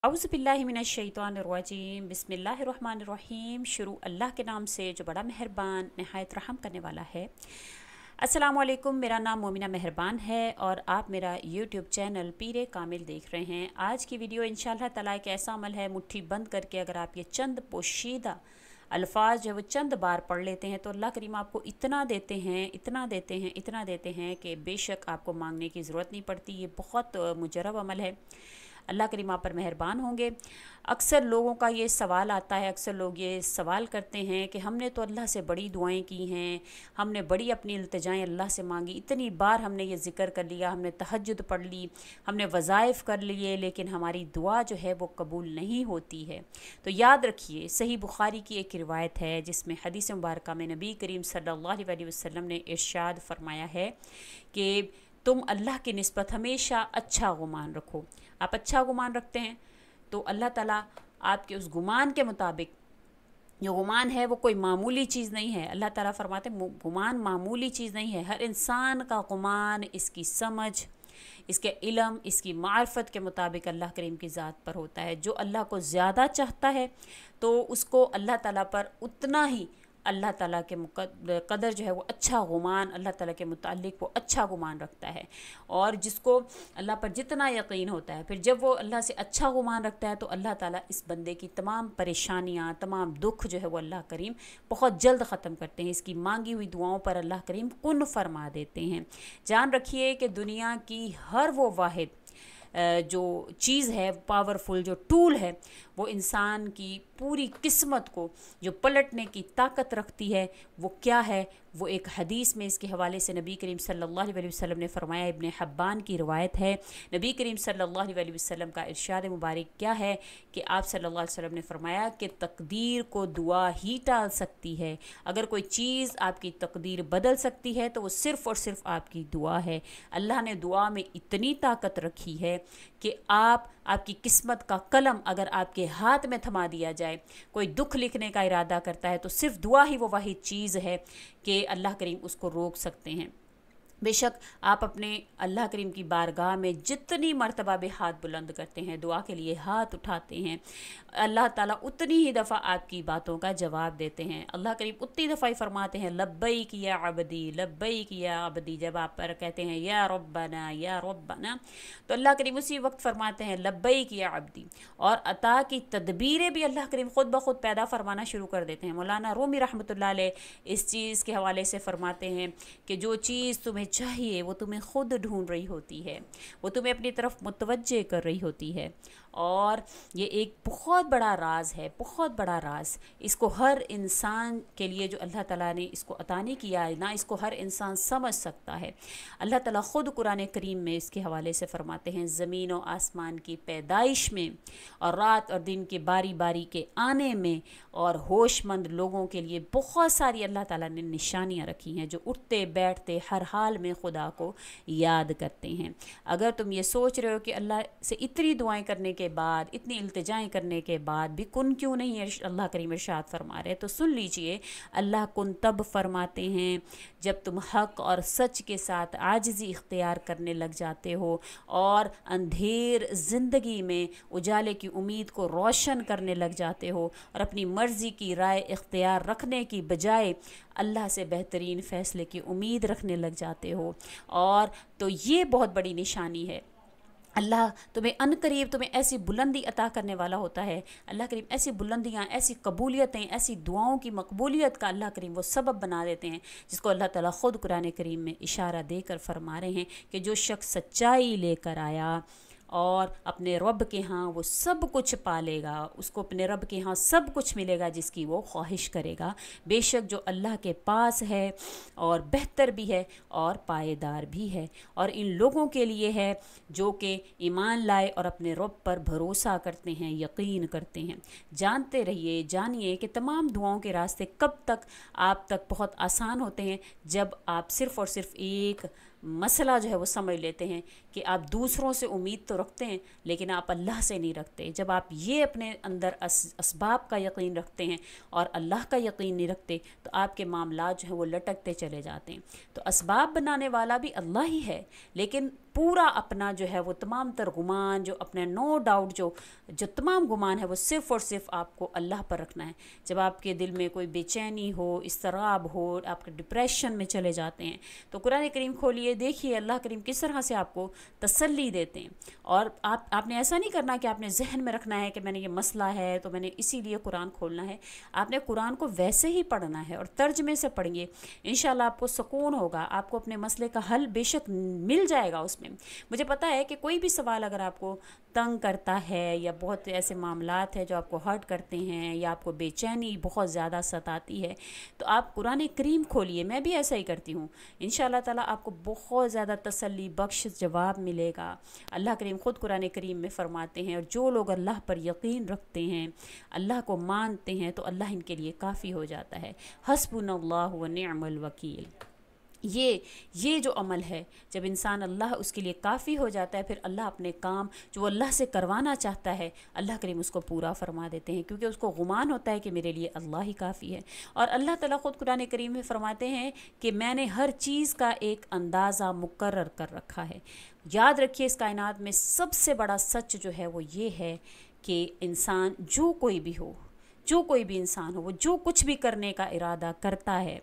औज़ुबिल्लाहिमिनश्शैतानिर्रजीम बिस्मिल्लाहिर्रहमानिर्रहीम। शुरू अल्लाह के नाम से जो बड़ा मेहरबान नहायत रहम करने वाला है। अस्सलामुअलैकुम, मेरा नाम मोमिना मेहरबान है और आप मेरा यूट्यूब चैनल पीरे कामिल देख रहे हैं। आज की वीडियो इंशाअल्लाह ताला एक ऐसा अमल है, मुट्ठी बंद करके अगर आप ये चंद पोशीदा अल्फाज जो वो चंद बार पढ़ लेते हैं तो अल्लाह करीम आपको इतना देते हैं, इतना देते हैं, इतना देते हैं कि बेशक आपको मांगने की ज़रूरत नहीं पड़ती। ये बहुत मुजरब अमल है। अल्लाह करीम आप पर मेहरबान होंगे। अक्सर लोगों का ये सवाल आता है, अक्सर लोग ये सवाल करते हैं कि हमने तो अल्लाह से बड़ी दुआएं की हैं, हमने बड़ी अपनी इल्तिजाएं अल्लाह से मांगी, इतनी बार हमने ये ज़िक्र कर लिया, हमने तहज्जुद पढ़ ली, हमने वज़ाइफ़ कर लिए, लेकिन हमारी दुआ जो है वो कबूल नहीं होती है। तो याद रखिए, सही बुखारी की एक रिवायत है जिसमें हदीस मुबारक में नबी करीम सल्लल्लाहु अलैहि वसल्लम ने इरशाद फरमाया है कि तुम अल्लाह की निस्बत हमेशा अच्छा गुमान रखो। आप अच्छा गुमान रखते हैं तो अल्लाह ताला आपके उस गुमान के मुताबिक, जो गुमान है वो कोई मामूली चीज़ नहीं है। अल्लाह ताला फरमाते गुमान मामूली चीज़ नहीं है। हर इंसान का गुमान इसकी समझ, इसके इल्म, इसकी मार्फत के मुताबिक अल्लाह करीम की ज़ात पर होता है। जो अल्लाह को ज़्यादा चाहता है तो उसको अल्लाह ताला पर उतना ही अल्लाह ताला के कदर जो है वो अच्छा गुमान, अल्लाह ताला के मुताल्लिक वो अच्छा गुमान रखता है। और जिसको अल्लाह पर जितना यकीन होता है, फिर जब वो अल्लाह से अच्छा गुमान रखता है तो अल्लाह ताला इस बंदे की तमाम परेशानियाँ, तमाम दुख जो है वो अल्लाह करीम बहुत जल्द ख़त्म करते हैं। इसकी मांगी हुई दुआओं पर अल्लाह करीम कुन फरमा देते हैं। जान रखिए कि दुनिया की हर वो वाहिद जो चीज़ है, पावरफुल जो टूल है, वो इंसान की पूरी किस्मत को जो पलटने की ताकत रखती है, वो क्या है? वो एक हदीस में इसके हवाले से नबी करीम सल्लल्लाहु अलैहि वसल्लम ने फरमाया, इब्न हब्बान की रवायत है। नबी करीम सल्लल्लाहु अलैहि वसल्लम का इरशाद मुबारक क्या है कि आप सल्लल्लाहु अलैहि वसल्लम ने फरमाया कि तकदीर को दुआ ही टाल सकती है। अगर कोई चीज़ आपकी तकदीर बदल सकती है तो वो सिर्फ़ और सिर्फ आपकी दुआ है। अल्लाह ने दुआ में इतनी ताकत रखी है कि आपकी किस्मत का कलम अगर आपके हाथ में थमा दिया जाए, कोई दुख लिखने का इरादा करता है तो सिर्फ दुआ ही वो वाहिद चीज़ है कि अल्लाह करीम उसको रोक सकते हैं। बेशक आप अपने अल्लाह करीम की बारगाह में जितनी मर्तबा भी हाथ बुलंद करते हैं, दुआ के लिए हाथ उठाते हैं, अल्लाह ताला उतनी ही दफ़ा आपकी बातों का जवाब देते हैं। अल्लाह करीम उतनी दफ़ा ही फरमाते हैं लब्बैक या अब्दी, लब्बैक या अब्दी। जब आप पर कहते हैं या रब्बना, तो अल्लाह करीम उसी वक्त फरमाते हैं लब्बैक या अब्दी। और अता की तदबीरें भी अल्लाह करीम ख़ुद ब खुद पैदा फरमाना शुरू कर देते हैं। मौलाना रूमी रहमतुल्लाह अलैह इस चीज़ के हवाले से फ़रमाते हैं कि जो चीज़ तुम्हें चाहिए वो तुम्हें खुद ढूंढ रही होती है, वो तुम्हें अपनी तरफ मुतवज्जे कर रही होती है। और ये एक बहुत बड़ा राज है, बहुत बड़ा राज। इसको हर इंसान के लिए जो अल्लाह ताला ने इसको अता नहीं किया है ना, इसको हर इंसान समझ सकता है। अल्लाह ताला ख़ुद कुरान करीम में इसके हवाले से फ़रमाते हैं ज़मीन और आसमान की पैदाइश में और रात और दिन के बारी बारी के आने में और होशमंद लोगों के लिए बहुत सारी अल्लाह ताला ने निशानियाँ रखी हैं जो उठते बैठते हर हाल में खुदा को याद करते हैं। अगर तुम ये सोच रहे हो कि अल्लाह से इतनी दुआएं करने के बाद, इतनी इल्तिजाएं करने के बाद भी कुन क्यों नहीं है अल्लाह करीम इरशाद फरमा रहे, तो सुन लीजिए, अल्लाह कुन तब फरमाते हैं जब तुम हक़ और सच के साथ आजिज़ी इख्तियार करने लग जाते हो और अंधेर ज़िंदगी में उजाले की उम्मीद को रोशन करने लग जाते हो और अपनी मर्ज़ी की राय इख्तियार रखने की बजाय अल्लाह से बेहतरीन फ़ैसले की उम्मीद रखने लग जाते हो। और तो ये बहुत बड़ी निशानी है। अल्लाह तुम्हें अनकरीब तुम्हें ऐसी बुलंदी अता करने वाला होता है। अल्लाह करीम ऐसी बुलंदियाँ, ऐसी कबूलियतें, ऐसी दुआओं की मकबूलियत का अल्लाह करीम वो सबब बना देते हैं, जिसको अल्लाह ताला ख़ुद कुरान करीम में इशारा देकर फरमा रहे हैं कि जो शख्स सच्चाई लेकर आया और अपने रब के यहाँ वो सब कुछ पालेगा, उसको अपने रब के यहाँ सब कुछ मिलेगा जिसकी वो ख्वाहिश करेगा। बेशक जो अल्लाह के पास है और बेहतर भी है और पायेदार भी है, और इन लोगों के लिए है जो कि ईमान लाए और अपने रब पर भरोसा करते हैं, यकीन करते हैं। जानते रहिए, जानिए कि तमाम दुआओं के रास्ते कब तक आप तक बहुत आसान होते हैं जब आप सिर्फ़ और सिर्फ एक मसला जो है वो समझ लेते हैं कि आप दूसरों से उम्मीद तो रखते हैं लेकिन आप अल्लाह से नहीं रखते। जब आप ये अपने अंदर असबाब का यकीन रखते हैं और अल्लाह का यकीन नहीं रखते तो आपके मामला जो है वो लटकते चले जाते हैं। तो असबाब बनाने वाला भी अल्लाह ही है, लेकिन पूरा अपना जो है वो तमाम तर गुमान, जो अपने नो डाउट जो तमाम गुमान है वो सिर्फ़ और सिर्फ आपको अल्लाह पर रखना है। जब आपके दिल में कोई बेचैनी हो, इस्तराब हो, आपके डिप्रेशन में चले जाते हैं तो कुरान करीम खोलिए, देखिए अल्लाह करीम किस तरह से आपको तसल्ली देते हैं। और आपने ऐसा नहीं करना कि आपने जहन में रखना है कि मैंने ये मसला है तो मैंने इसीलिए कुरान खोलना है। आपने कुरान को वैसे ही पढ़ना है और तर्जमे से पढ़िए, इंशाल्लाह आपको सुकून होगा, आपको अपने मसले का हल बेशक मिल जाएगा उसमें। मुझे पता है कि कोई भी सवाल अगर आपको तंग करता है या बहुत ऐसे मामलात हैं जो आपको हर्ट करते हैं या आपको बेचैनी बहुत ज़्यादा सताती है तो आप कुरान करीम खोलिए। मैं भी ऐसा ही करती हूँ। इंशाअल्लाह ताला आपको बहुत ज़्यादा तसल्ली बख्श जवाब मिलेगा। अल्लाह करीम ख़ुद कुरान करीम में फ़रमाते हैं, और जो लोग अल्लाह पर यकीन रखते हैं, अल्लाह को मानते हैं तो अल्लाह इनके लिए काफ़ी हो जाता है। हस्बुनल्लाहु व निअमल वकील। ये जो अमल है, जब इंसान अल्लाह उसके लिए काफ़ी हो जाता है, फिर अल्लाह अपने काम जो अल्लाह से करवाना चाहता है अल्लाह करीम उसको पूरा फरमा देते हैं, क्योंकि उसको गुमान होता है कि मेरे लिए अल्लाह ही काफ़ी है। और अल्लाह ताला ख़ुद कुरान करीम में फ़रमाते हैं कि मैंने हर चीज़ का एक अंदाज़ा मुकर्रर कर रखा है। याद रखिए, इस कायनात में सबसे बड़ा सच जो है वो ये है कि इंसान जो कोई भी इंसान हो, वो जो कुछ भी करने का इरादा करता है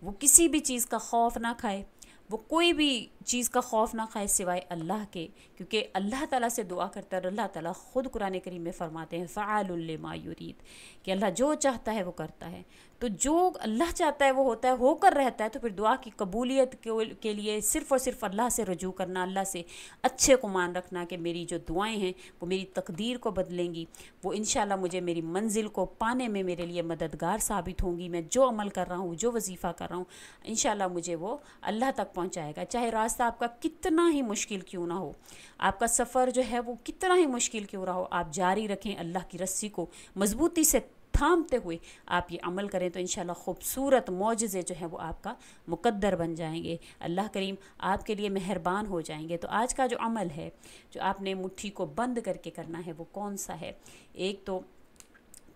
वो किसी भी चीज़ का खौफ ना खाए, वो कोई भी चीज़ का खौफ ना खाए सिवाय अल्लाह के, क्योंकि अल्लाह ताला से दुआ करता है। अल्लाह ताला ख़ुद कुरान करीम में फ़रमाते हैं फ़अलुल लिमा युरीद, कि अल्लाह जो चाहता है वो करता है। तो जो अल्लाह चाहता है वो होता है, होकर रहता है। तो फिर दुआ की कबूलियत के लिए सिर्फ़ और सिर्फ अल्लाह से रजू करना, अल्लाह से अच्छे गुमान रखना कि मेरी जो दुआएं हैं वो मेरी तकदीर को बदलेंगी, वो इंशाल्लाह मुझे मेरी मंजिल को पाने में मेरे लिए मददगार साबित होंगी। मैं जो अमल कर रहा हूँ, जो वजीफ़ा कर रहा हूँ, इंशाल्लाह मुझे वो अल्लाह तक पहुँचाएगा। चाहे रास्ता आपका कितना ही मुश्किल क्यों ना हो, आपका सफ़र जो है वो कितना ही मुश्किल क्यों ना हो, आप जारी रखें, अल्लाह की रस्सी को मजबूती से थामते हुए आप ये अमल करें तो इंशाल्लाह खूबसूरत मौजज़े जो है वो आपका मुकद्दर बन जाएंगे। अल्लाह करीम आपके लिए मेहरबान हो जाएंगे। तो आज का जो अमल है, जो आपने मुट्ठी को बंद करके करना है, वो कौन सा है? एक तो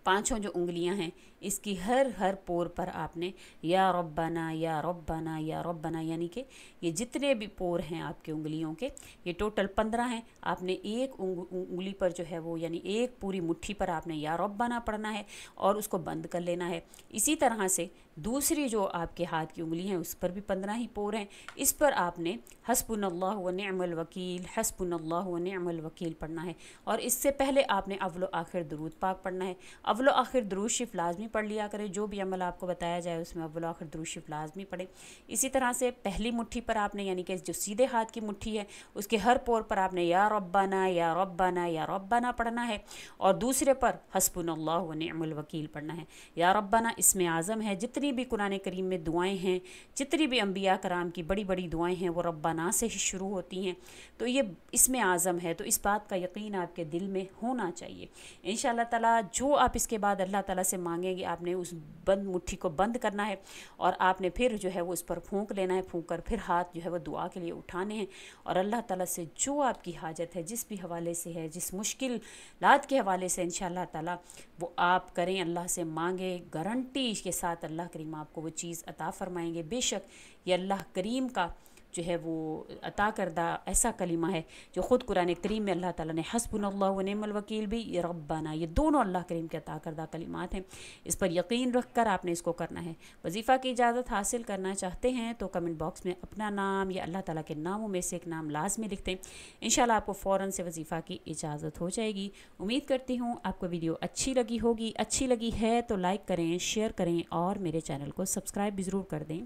पांचों जो उंगलियां हैं इसकी हर पोर पर आपने या रब्बना या रब्बना या रब्बना, यानी कि ये जितने भी पोर हैं आपके उंगलियों के, ये टोटल 15 हैं, आपने एक उंगली पर जो है वो, यानी एक पूरी मुट्ठी पर आपने या रब्बना पढ़ना है और उसको बंद कर लेना है। इसी तरह से दूसरी जो आपके हाथ की उंगली हैं उस पर भी 15 ही पोर हैं, इस पर आपने हस्बुनल्लाहु व निअमल वकील, हस्बुनल्लाहु व निअमल वकील पढ़ना है। और इससे पहले आपने अव्वल आखिर दरूद पाक पढ़ना है। अव्वल आखिर दरूद शिफ लाजमी पढ़ लिया करें, जो भी अमल आपको बताया जाए उसमें अव्वल आखिर दरूद शिफ लाजमी पढ़े। इसी तरह से पहली मुट्ठी पर आपने, यानी कि जो सीधे हाथ की मुट्ठी है उसके हर पोर पर आपने या रब्बाना या रब्बाना या रब्बाना पढ़ना है, और दूसरे पर हस्बुनल्लाहु व निअमल वकील पढ़ना है। या रब्बाना इसमें आज़म है, जितनी भी कुरान करीम में दुआएं हैं, जितनी भी अंबिया कराम की बड़ी बड़ी दुआएं हैं वो रब्बाना से ही शुरू होती हैं, तो ये इसमें आज़म है। तो इस बात का यकीन आपके दिल में होना चाहिए। इंशाअल्लाह ताला जो आप इसके बाद अल्लाह ताला से मांगेंगे, आपने उस बंद मुट्ठी को बंद करना है और आपने फिर जो है वो उस पर फूंक लेना है। फूंक कर फिर हाथ जो है वो दुआ के लिए उठाने हैं और अल्लाह ताला से जो आपकी हाजत है, जिस भी हवाले से है, जिस मुश्किल लात के हवाले से इंशाअल्लाह ताला वो आप करें, अल्लाह से मांगे, गारंटी के साथ अल्लाह करीम आपको वो चीज़ अता फरमाएंगे। बेशक ये अल्लाह करीम का जो है वो अता करदा ऐसा कलिमा है जो ख़ुद कुरान करीम में अल्लाह ताला ने हस्बुनल्लाहु व निअमल वकील भी, ये रब्बाना, ये दोनों अल्लाह करीम के अता करदा कलिमात हैं। इस पर यकीन रख कर आपने इसको करना है। वजीफ़ा की इजाज़त हासिल करना चाहते हैं तो कमेंट बॉक्स में अपना नाम या अल्लाह ताला के नामों में से एक नाम लाजमी लिख दें, इंशाल्लाह आपको फ़ौरन से वजीफ़ा की इजाज़त हो जाएगी। उम्मीद करती हूँ आपको वीडियो अच्छी लगी होगी। अच्छी लगी है तो लाइक करें, शेयर करें और मेरे चैनल को सब्सक्राइब भी ज़रूर कर दें।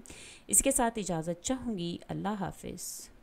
इसके साथ इजाज़त चाहूँगी। अल्लाह हाफ़िज़।